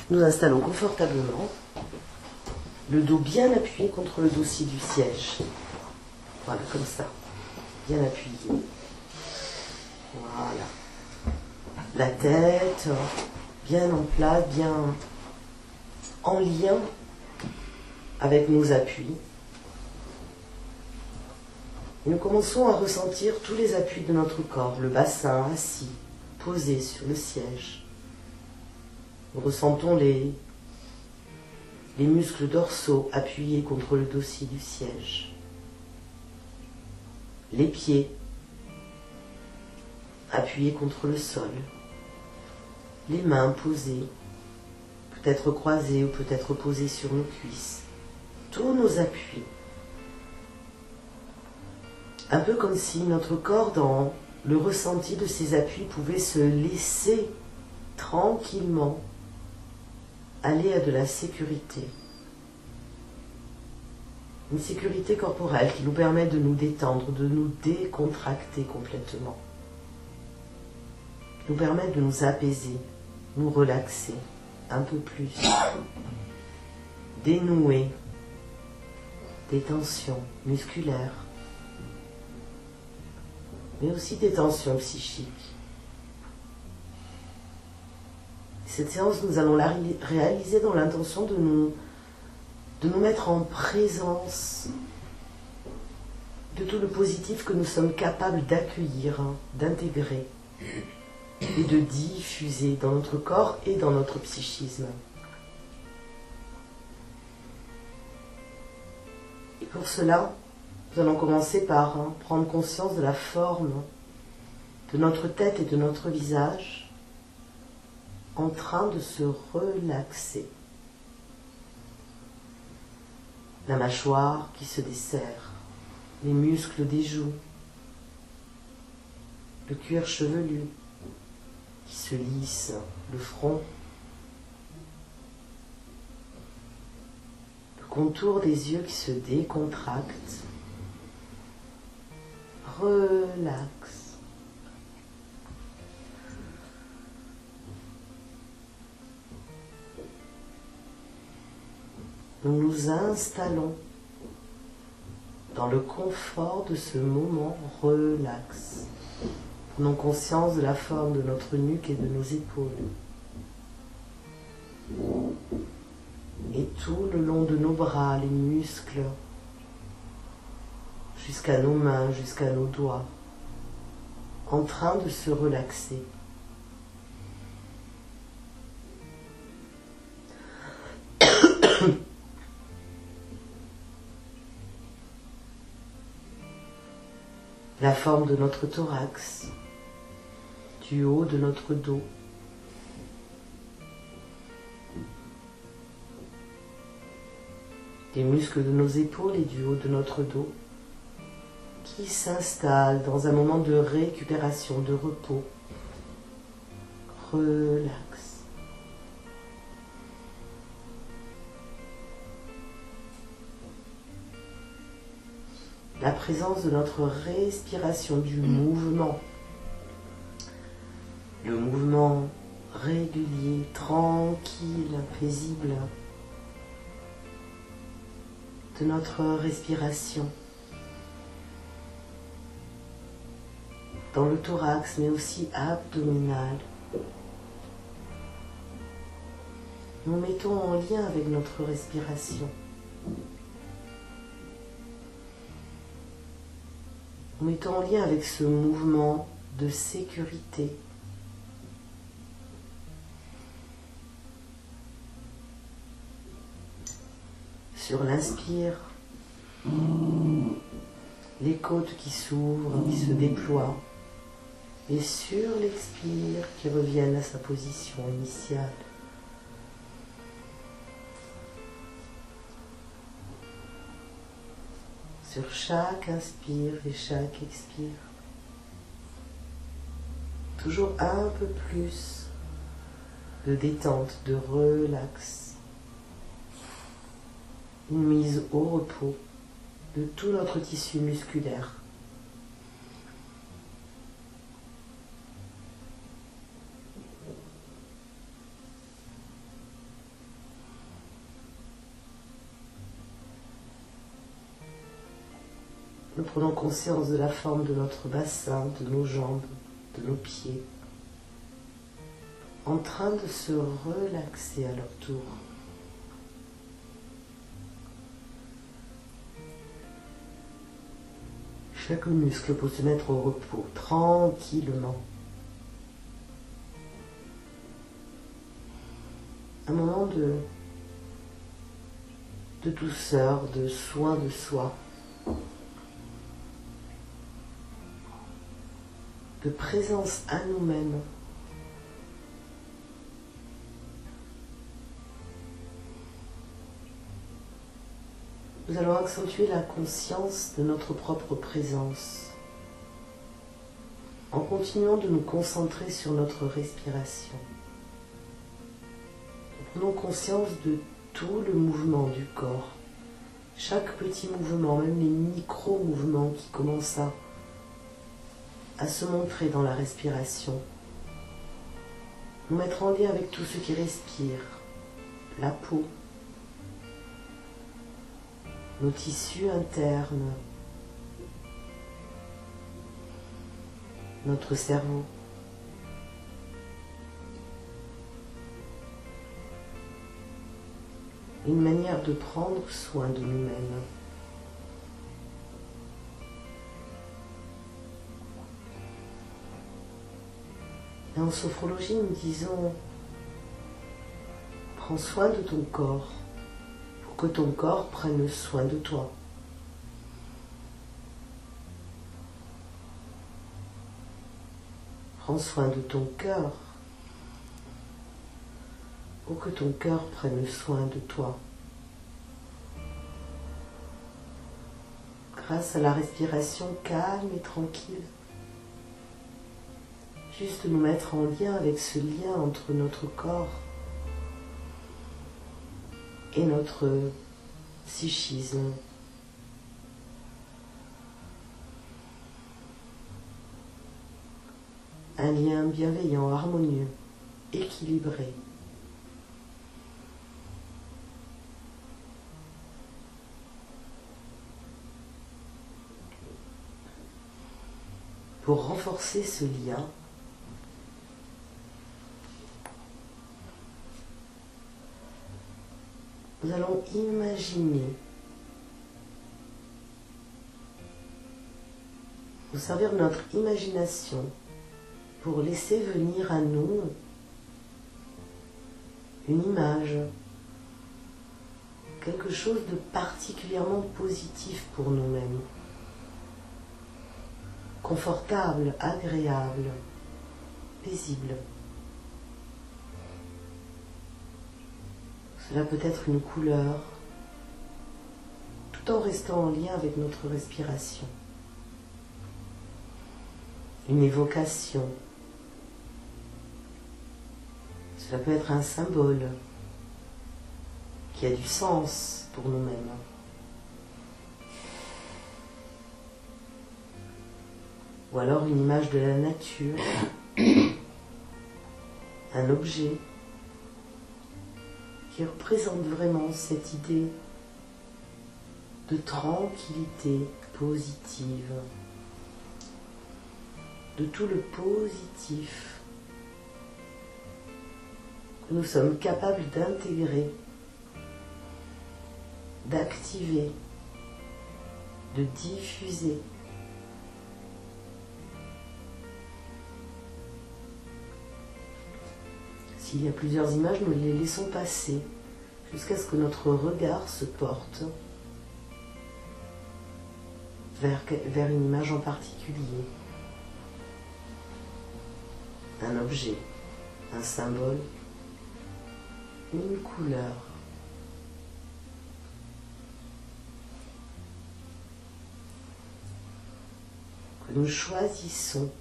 Nous installons confortablement, le dos bien appuyé contre le dossier du siège. Voilà, comme ça, bien appuyé. Voilà. La tête bien en place, bien en lien avec nos appuis. Et nous commençons à ressentir tous les appuis de notre corps, le bassin assis, posé sur le siège. Nous ressentons les muscles dorsaux appuyés contre le dossier du siège. Les pieds appuyés contre le sol. Les mains posées, peut-être croisées ou peut-être posées sur nos cuisses. Tous nos appuis. Un peu comme si notre corps, dans le ressenti de ces appuis, pouvait se laisser tranquillement aller à de la sécurité. Une sécurité corporelle qui nous permet de nous détendre, de nous décontracter complètement. Qui nous permet de nous apaiser, nous relaxer un peu plus. Dénouer des tensions musculaires, mais aussi des tensions psychiques. Cette séance, nous allons la réaliser dans l'intention de nous mettre en présence de tout le positif que nous sommes capables d'accueillir, d'intégrer et de diffuser dans notre corps et dans notre psychisme. Et pour cela, nous allons commencer par prendre conscience de la forme de notre tête et de notre visage en train de se relaxer. La mâchoire qui se desserre, les muscles des joues, le cuir chevelu qui se lisse, le front, le contour des yeux qui se décontractent. Relax. Nous nous installons dans le confort de ce moment relax. Prenons conscience de la forme de notre nuque et de nos épaules. Et tout le long de nos bras, les muscles, jusqu'à nos mains, jusqu'à nos doigts, en train de se relaxer. La forme de notre thorax, du haut de notre dos, les muscles de nos épaules et du haut de notre dos qui s'installent dans un moment de récupération, de repos. Relax. La présence de notre respiration, du mouvement. Le mouvement régulier, tranquille, paisible de notre respiration. Dans le thorax, mais aussi abdominal. Nous mettons en lien avec notre respiration. Nous mettons en lien avec ce mouvement de sécurité. Sur l'inspire, les côtes qui s'ouvrent, qui se déploient, et sur l'expire, qui reviennent à sa position initiale. Sur chaque inspire et chaque expire. Toujours un peu plus de détente, de relax. Une mise au repos de tout notre tissu musculaire. Nous prenons conscience de la forme de notre bassin, de nos jambes, de nos pieds, en train de se relaxer à leur tour. Chaque muscle peut se mettre au repos tranquillement. Un moment de douceur, de soin de soi, de présence à nous-mêmes. Nous allons accentuer la conscience de notre propre présence en continuant de nous concentrer sur notre respiration. Nous prenons conscience de tout le mouvement du corps, chaque petit mouvement, même les micro-mouvements qui commencent à se montrer dans la respiration. Nous mettre en lien avec tout ce qui respire, la peau, nos tissus internes, notre cerveau. Une manière de prendre soin de nous-mêmes. Et en sophrologie, nous disons, prends soin de ton corps pour que ton corps prenne soin de toi. Prends soin de ton cœur pour que ton cœur prenne soin de toi. Grâce à la respiration calme et tranquille, juste nous mettre en lien avec ce lien entre notre corps et notre psychisme. Un lien bienveillant, harmonieux, équilibré. Pour renforcer ce lien, nous allons imaginer, nous servir de notre imagination pour laisser venir à nous une image, quelque chose de particulièrement positif pour nous-mêmes, confortable, agréable, paisible. Cela peut être une couleur, tout en restant en lien avec notre respiration. Une évocation. Cela peut être un symbole qui a du sens pour nous-mêmes. Ou alors une image de la nature, un objet qui représente vraiment cette idée de tranquillité positive, de tout le positif que nous sommes capables d'intégrer, d'activer, de diffuser. S'il y a plusieurs images, nous les laissons passer jusqu'à ce que notre regard se porte vers une image en particulier. Un objet, un symbole, une couleur. Que nous choisissons,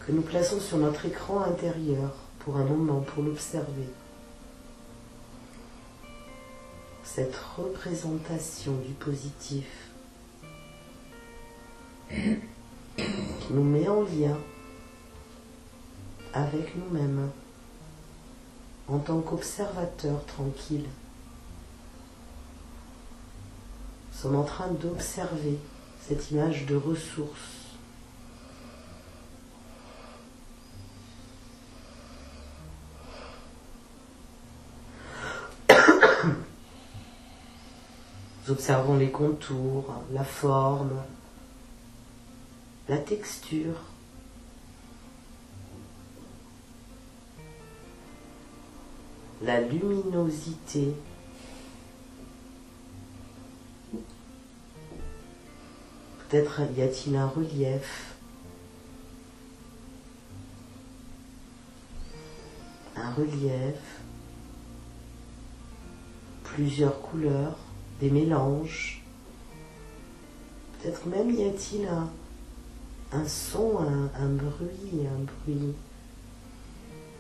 que nous plaçons sur notre écran intérieur pour un moment, pour l'observer. Cette représentation du positif qui nous met en lien avec nous-mêmes en tant qu'observateur tranquille. sommes en train d'observer cette image de ressource. Nous observons les contours, la forme, la texture. La luminosité. Peut-être y a-t-il un relief. Un relief. Plusieurs couleurs, des mélanges. Peut-être même y a-t-il un son, un bruit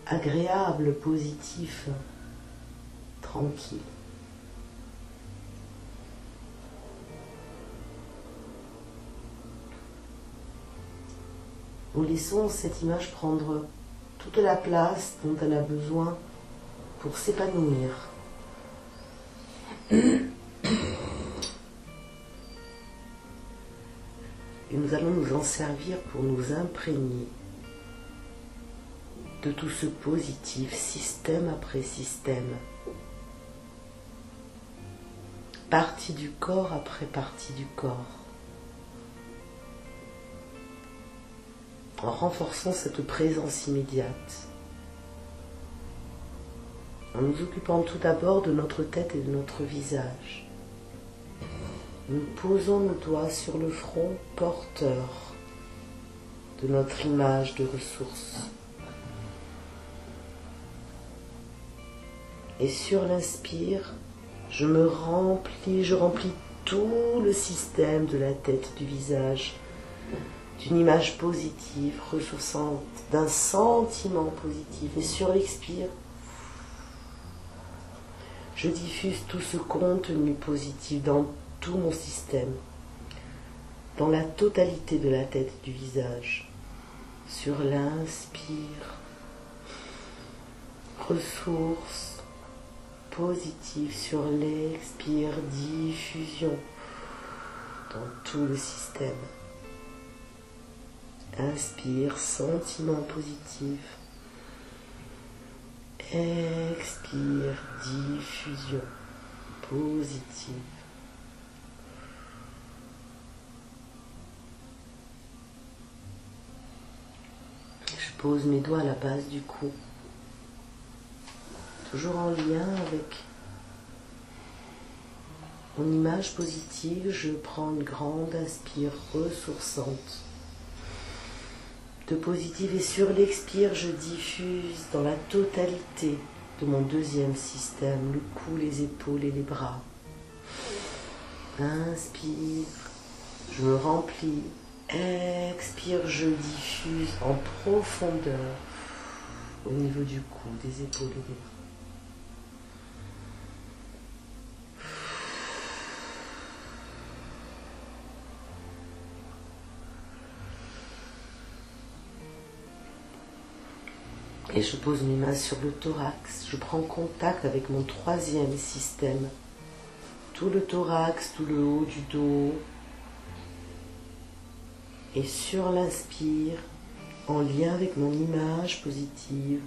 agréable, positif, tranquille. Nous laissons cette image prendre toute la place dont elle a besoin pour s'épanouir. Et nous allons nous en servir pour nous imprégner de tout ce positif, système après système, partie du corps après partie du corps, en renforçant cette présence immédiate, en nous occupant tout d'abord de notre tête et de notre visage. Nous posons nos doigts sur le front porteur de notre image de ressource. Et sur l'inspire, je remplis tout le système de la tête, du visage, d'une image positive, ressourçante, d'un sentiment positif. Et sur l'expire, je diffuse tout ce contenu positif dans tout mon système, dans la totalité de la tête et du visage. Sur l'inspire, ressources, positive. Sur l'expire, diffusion dans tout le système. Inspire, sentiment positif. Expire, diffusion positive. Je pose mes doigts à la base du cou. Toujours en lien avec mon image positive, je prends une grande inspire ressourçante de positive et sur l'expire, je diffuse dans la totalité de mon deuxième système, le cou, les épaules et les bras. Inspire, je me remplis. Expire, je diffuse en profondeur au niveau du cou, des épaules et des bras. Et je pose mes mains sur le thorax, je prends contact avec mon troisième système. Tout le thorax, tout le haut du dos. Et sur l'inspire, en lien avec mon image positive,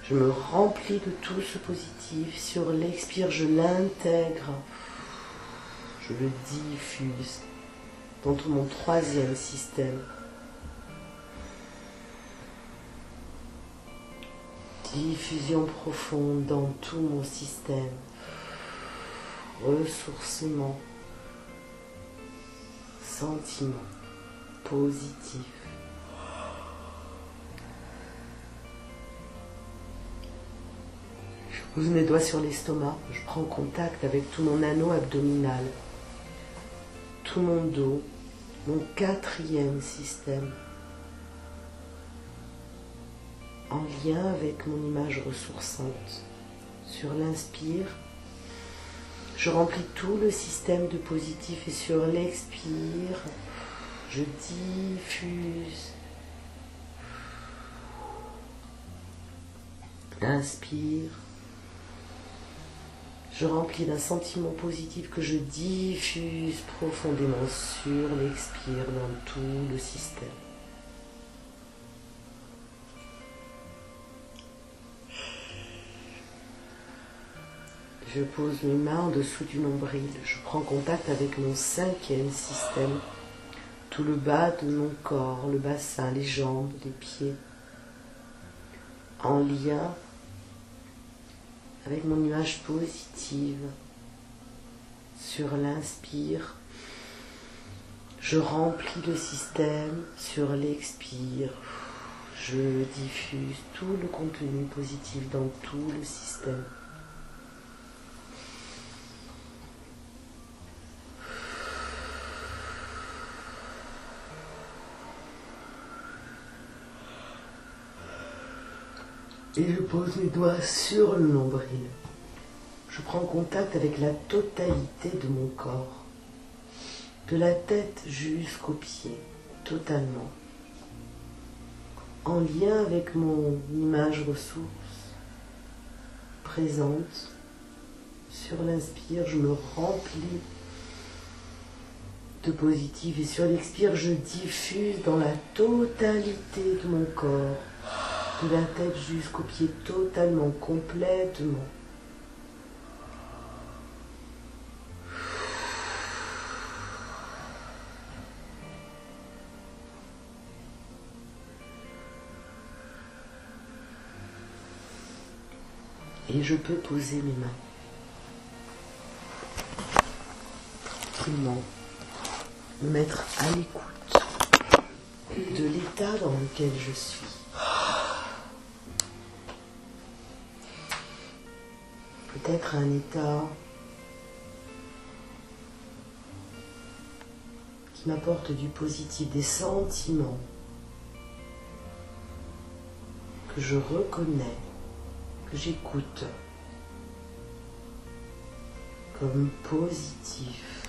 je me remplis de tout ce positif. Sur l'expire, je l'intègre, je le diffuse dans tout mon troisième système. Diffusion profonde dans tout mon système. Ressourcement. Sentiment positif. Je pose mes doigts sur l'estomac. Je prends contact avec tout mon anneau abdominal. Tout mon dos. Mon quatrième système. En lien avec mon image ressourçante. Sur l'inspire, je remplis tout le système de positif et sur l'expire, je diffuse. Inspire, Je remplis d'un sentiment positif que je diffuse profondément sur l'expire dans tout le système. Je pose mes mains en dessous du nombril. Je prends contact avec mon cinquième système. Tout le bas de mon corps, le bassin, les jambes, les pieds. En lien avec mon image positive. Sur l'inspire, je remplis le système. Sur l'expire, je diffuse tout le contenu positif dans tout le système. Et je pose mes doigts sur le nombril. Je prends contact avec la totalité de mon corps, de la tête jusqu'aux pieds, totalement. En lien avec mon image ressource, présente. Sur l'inspire, je me remplis de positif et sur l'expire, je diffuse dans la totalité de mon corps, de la tête jusqu'aux pieds, totalement, complètement. Et je peux poser mes mains. Tranquillement, me mettre à l'écoute de l'état dans lequel je suis. Peut-être un état qui m'apporte du positif, des sentiments que je reconnais, que j'écoute comme positif.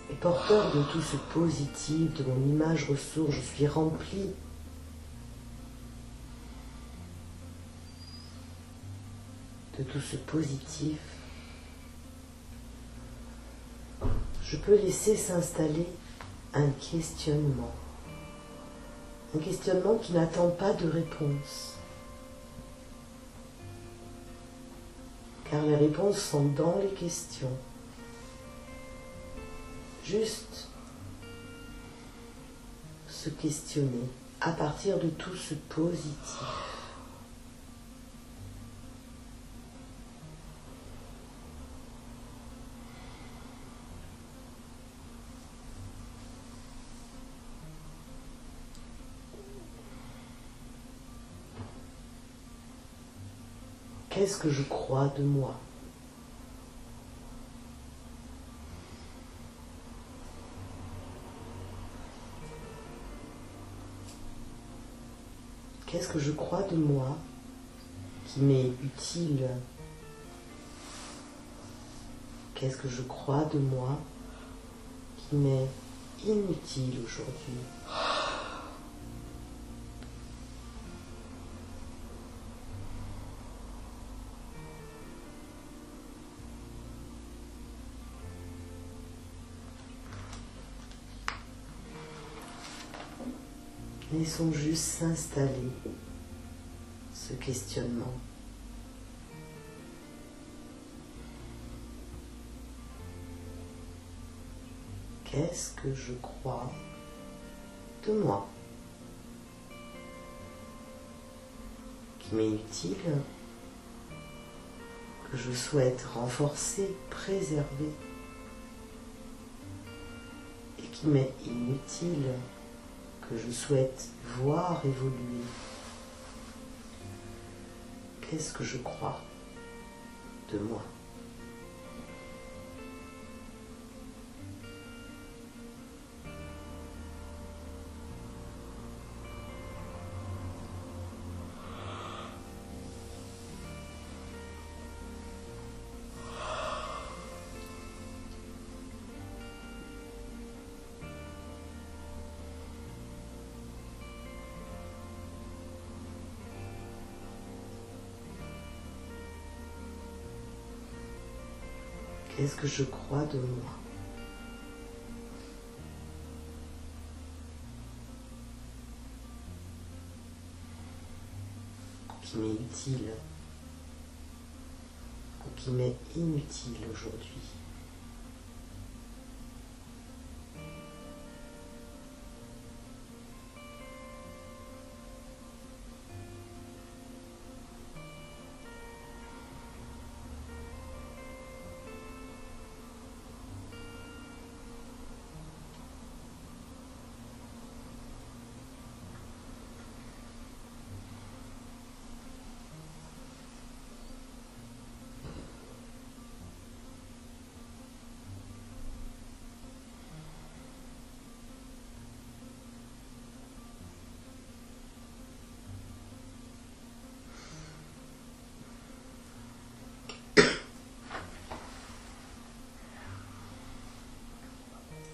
Et porteur de tout ce positif, de mon image ressource, je suis rempli de tout ce positif. Je peux laisser s'installer un questionnement qui n'attend pas de réponse, car les réponses sont dans les questions. Juste se questionner à partir de tout ce positif. Qu'est-ce que je crois de moi ? Qu'est-ce que je crois de moi qui m'est utile ? Qu'est-ce que je crois de moi qui m'est inutile aujourd'hui ? Laissons juste s'installer ce questionnement. Qu'est-ce que je crois de moi qui m'est utile, que je souhaite renforcer, préserver, et qui m'est inutile, que je souhaite voir évoluer. Qu'est-ce que je crois de moi ? Qu'est-ce que je crois de moi? Qui m'est utile ou qui m'est inutile aujourd'hui?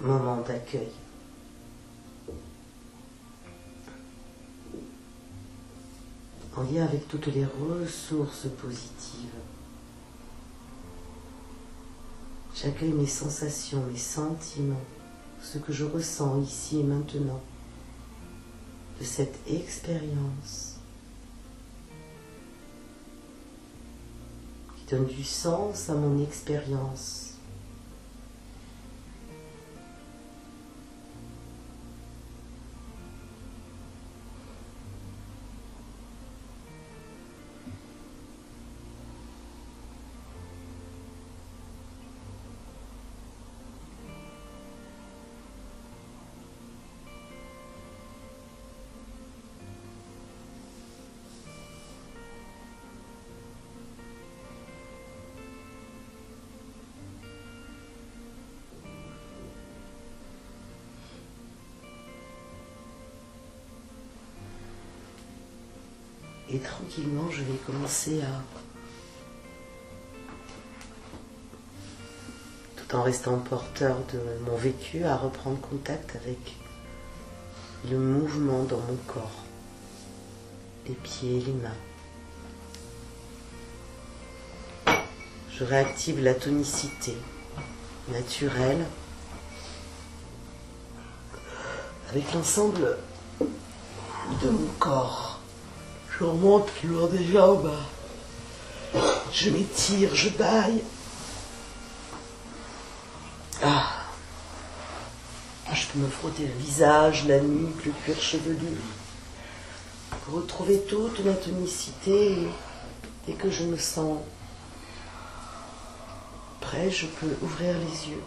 Moment d'accueil. En lien avec toutes les ressources positives. J'accueille mes sensations, mes sentiments, ce que je ressens ici et maintenant de cette expérience qui donne du sens à mon expérience. Et tranquillement, je vais commencer à, tout en restant porteur de mon vécu, à reprendre contact avec le mouvement dans mon corps, les pieds et les mains. Je réactive la tonicité naturelle avec l'ensemble de mon corps. Je remonte le long des jambes, je m'étire, je bâille. Je peux me frotter le visage, la nuque, le cuir chevelu, pour retrouver toute ma tonicité. Dès que je me sens prêt, je peux ouvrir les yeux.